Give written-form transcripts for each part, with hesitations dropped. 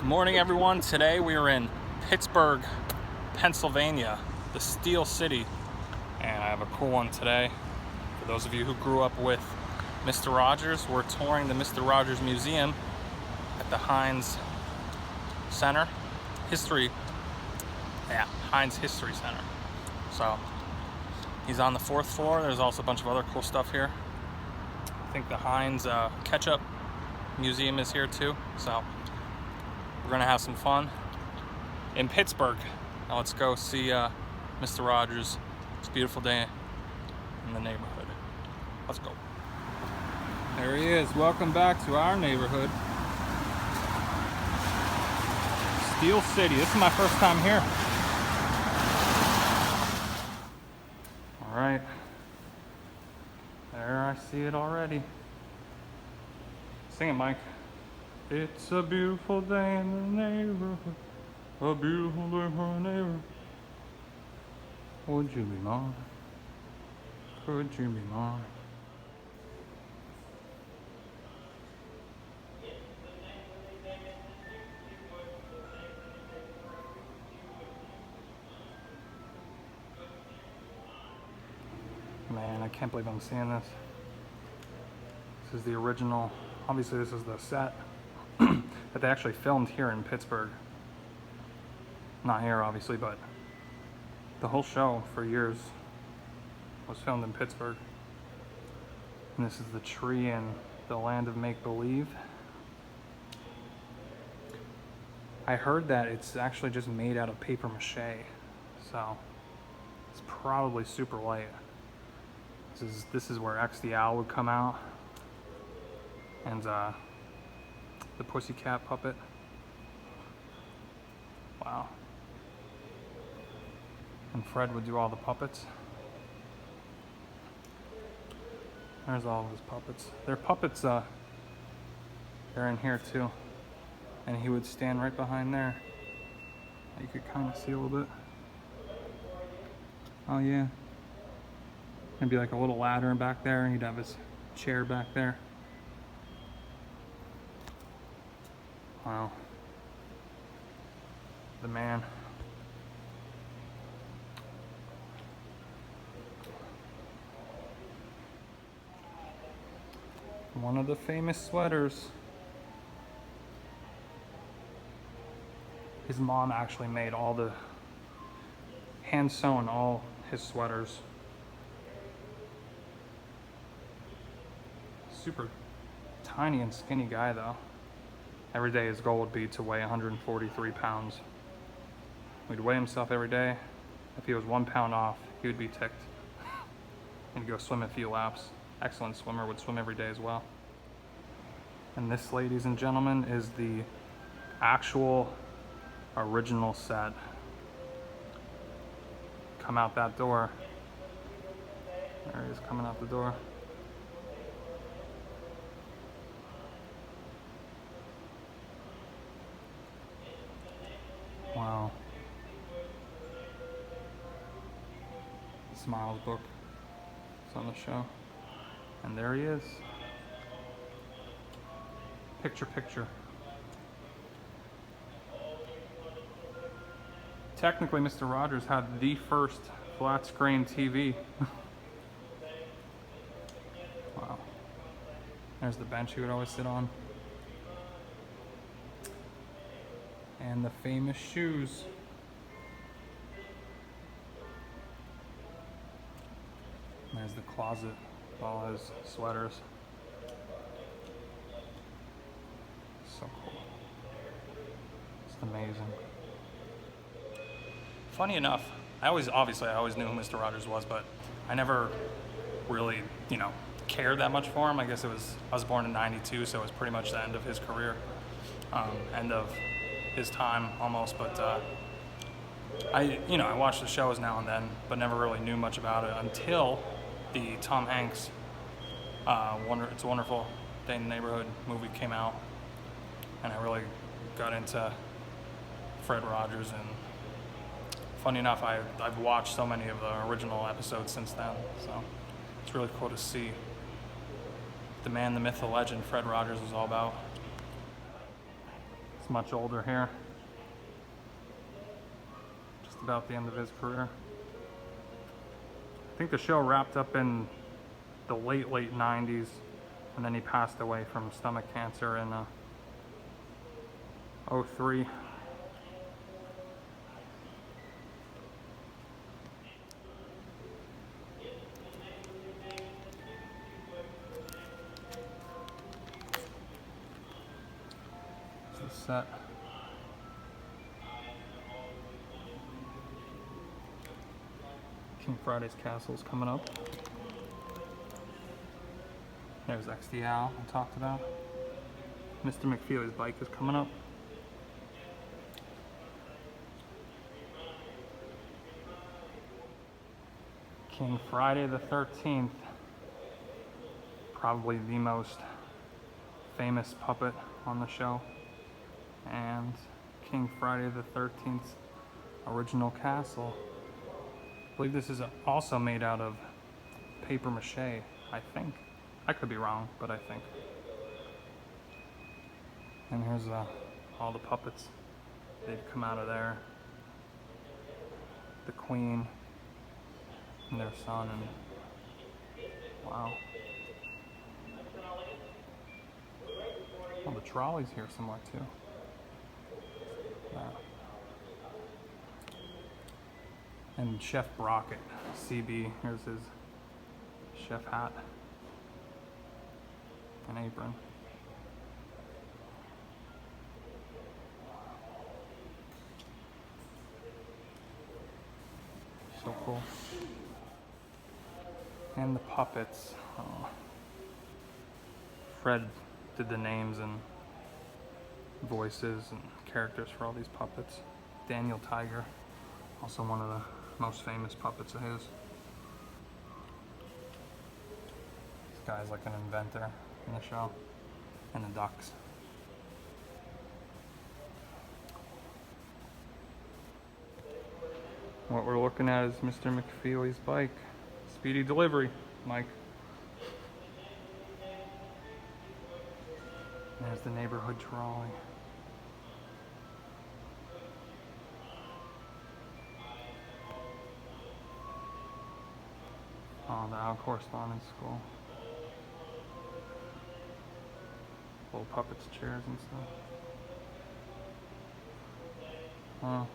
Morning, everyone. Today we are in Pittsburgh, Pennsylvania, the Steel City, and I have a cool one today. For those of you who grew up with Mr. Rogers, we're touring the Mr. Rogers Museum at the Heinz Center. Heinz History Center. So he's on the 4th floor. There's also a bunch of other cool stuff here. I think the Heinz Ketchup Museum is here too. So we're gonna have some fun in Pittsburgh. Now let's go see Mr. Rogers. It's a beautiful day in the neighborhood. Let's go. There he is. Welcome back to our neighborhood. Steel City. This is my first time here. All right. There, I see it already. Sing it, Mike. It's a beautiful day in the neighborhood. A beautiful day for a neighbor. Would you be mine? Could you be mine? Man, I can't believe I'm seeing this. This is the original. Obviously, this is the set that they actually filmed here in Pittsburgh. Not here, obviously, but the whole show for years was filmed in Pittsburgh. And this is the tree in the land of make-believe. I heard that it's actually just made out of paper mache, so it's probably super light. This is where X the Owl would come out, and the Pussycat puppet. Wow. And Fred would do all the puppets. There's all of his puppets. Their puppets, they're in here too. And he would stand right behind there. You could kind of see a little bit. Oh yeah. There'd be like a little ladder back there, and he'd have his chair back there. Wow. The man. One of the famous sweaters. His mom actually made all the hand sewn all his sweaters. Super tiny and skinny guy though. Every day his goal would be to weigh 143 pounds. He'd weigh himself every day. If he was 1 pound off, he would be ticked. He'd go swim a few laps. Excellent swimmer, would swim every day as well. And this, ladies and gentlemen, is the actual original set. Come out that door. There he is coming out the door. Wow. The Smiles book is on the show. And there he is. Picture, picture. Technically, Mr. Rogers had the first flat screen TV. Wow. There's the bench he would always sit on. And the famous shoes. And there's the closet with all his sweaters. So cool. It's amazing. Funny enough, I always knew who Mr. Rogers was, but I never really, cared that much for him. I guess I was born in '92, so it was pretty much the end of his career, end of his time almost. But I watched the shows now and then, but never really knew much about it until the Tom Hanks It's a Wonderful Day in the Neighborhood movie came out, and I really got into Fred Rogers. And funny enough, I've watched so many of the original episodes since then, so it's really cool to see the man, the myth, the legend Fred Rogers was all about. He's much older here. Just about the end of his career. I think the show wrapped up in the late 90s, and then he passed away from stomach cancer in 03. This is set. King Friday's Castle's coming up. There's XDL I talked about. Mr. McFeely's bike is coming up. King Friday the 13th. Probably the most famous puppet on the show. And King Friday the 13th's original castle. I believe this is also made out of paper mache, I think. I could be wrong, but I think. And here's all the puppets. They've come out of there. The Queen and their son, and wow. Oh, the trolley's here somewhere too. Yeah. And Chef Brockett, CB, here's his chef hat and apron. So cool. And the puppets. Fred did the names and voices and characters for all these puppets. Daniel Tiger, also one of the most famous puppets of his. This guy's like an inventor in the show. And the ducks. What we're looking at is Mr. McFeely's bike. Speedy delivery, Mike. There's the neighborhood trolley. Oh, the Al Correspondence School. Little puppets, chairs and stuff. Huh.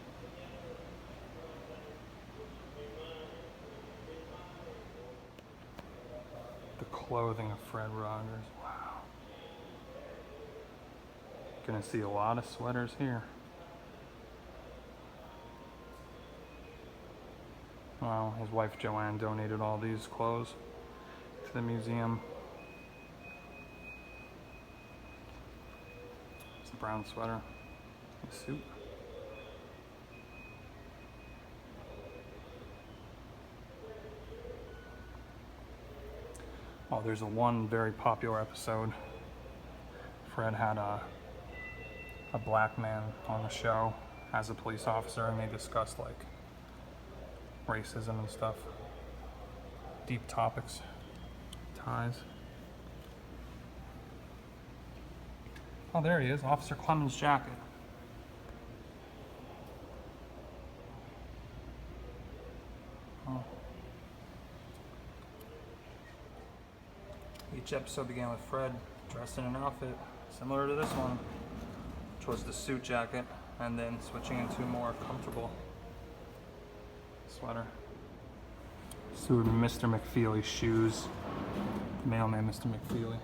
The clothing of Fred Rogers. Wow. Gonna see a lot of sweaters here. Wow, his wife Joanne donated all these clothes to the museum. It's a brown sweater, a suit. Oh, there's one very popular episode. Fred had a black man on the show as a police officer, and they discussed like racism and stuff. Deep topics. Ties. Oh, there he is, Officer Clemens' jacket. Oh. Each episode began with Fred dressed in an outfit similar to this one, which was the suit jacket, and then switching into a more comfortable sweater. Suit and Mr. McFeely's shoes. Mailman Mr. McFeely.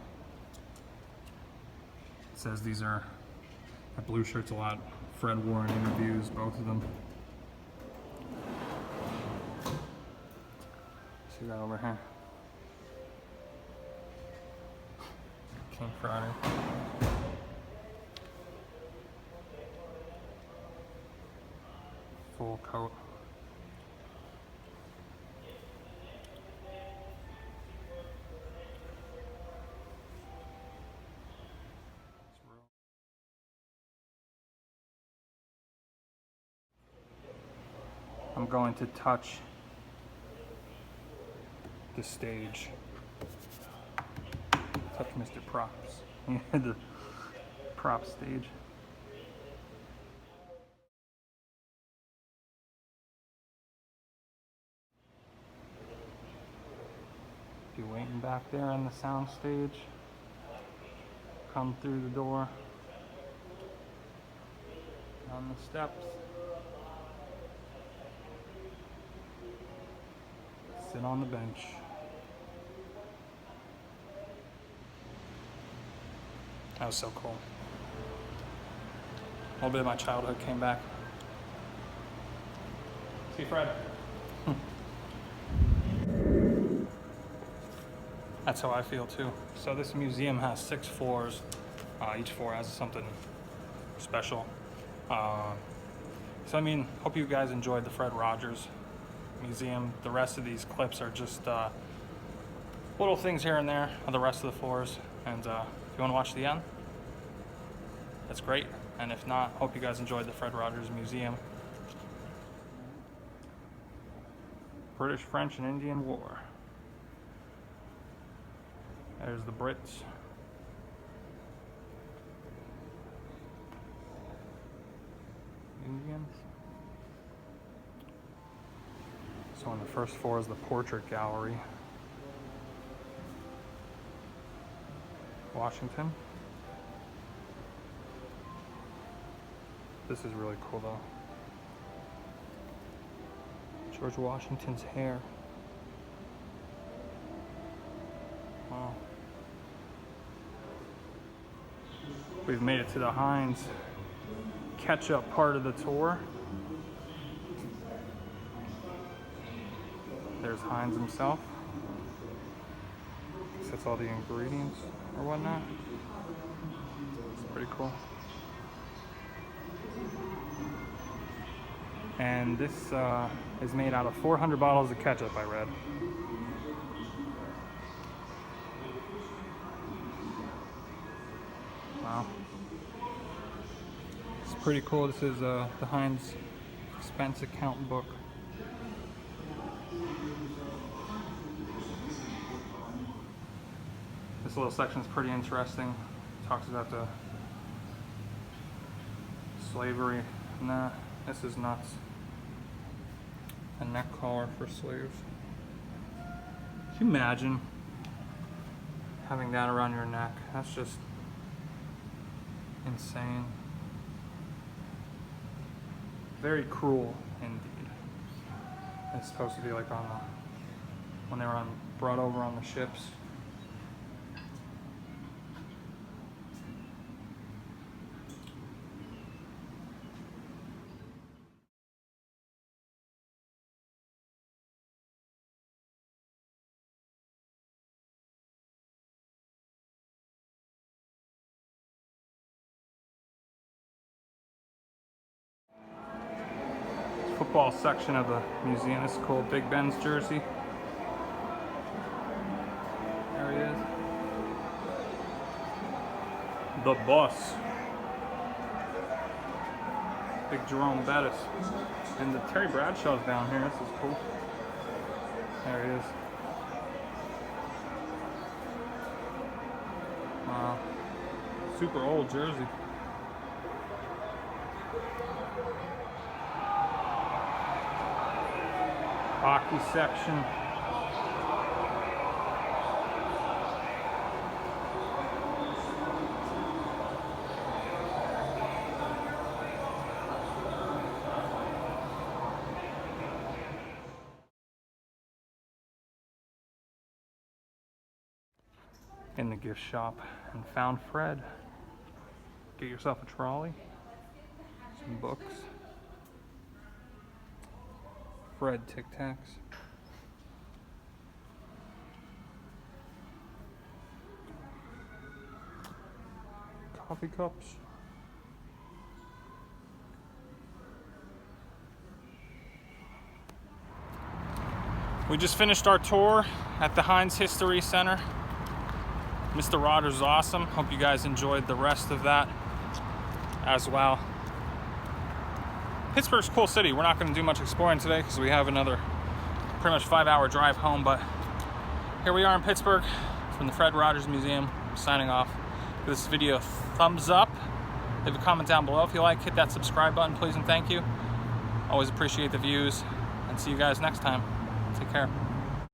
It says these are blue shirts a lot. Fred wore in interviews, both of them. See that over here? King Friday. Full coat. I'm going to touch the stage. Touch Mr. Props. The prop stage. waiting back there on the sound stage. Come through the door. On the steps. Sit on the bench. That was so cool. A little bit of my childhood came back. See Fred. That's how I feel too. So this museum has 6 floors. Each floor has something special. So I mean, hope you guys enjoyed the Fred Rogers Museum. The rest of these clips are just little things here and there on the rest of the floors. And if you want to watch the end, that's great. And if not, hope you guys enjoyed the Fred Rogers Museum. British, French, and Indian War. There's the Brits. Indians. So on the first floor is the portrait gallery. Washington. This is really cool though. George Washington's hair. Wow. We've made it to the Heinz Ketchup part of the tour. There's Heinz himself. That's all the ingredients or whatnot. It's pretty cool. And this is made out of 400 bottles of ketchup, I read. Wow. It's pretty cool. This is the Heinz expense account book. This little section is pretty interesting. It talks about the slavery. Nah, this is nuts. A neck collar for slaves. Can you imagine having that around your neck? That's just insane. Very cruel indeed. It's supposed to be like on the, when they were brought over on the ships. Football section of the museum. This is cool. Big Ben's jersey. There he is. The Bus. Big Jerome Bettis. And the Terry Bradshaw's down here. This is cool. There he is. Wow. Super old jersey. Hockey section. In the gift shop and found Fred. Get yourself a trolley, some books. Fred Tic Tacs. Coffee cups. We just finished our tour at the Heinz History Center. Mr. Rogers is awesome. Hope you guys enjoyed the rest of that as well. Pittsburgh's a cool city. We're not going to do much exploring today because we have another pretty much 5-hour drive home, but here we are in Pittsburgh from the Fred Rogers Museum. I'm signing off. Give this video a thumbs up. Leave a comment down below if you like. Hit that subscribe button, please and thank you. Always appreciate the views, and see you guys next time. Take care.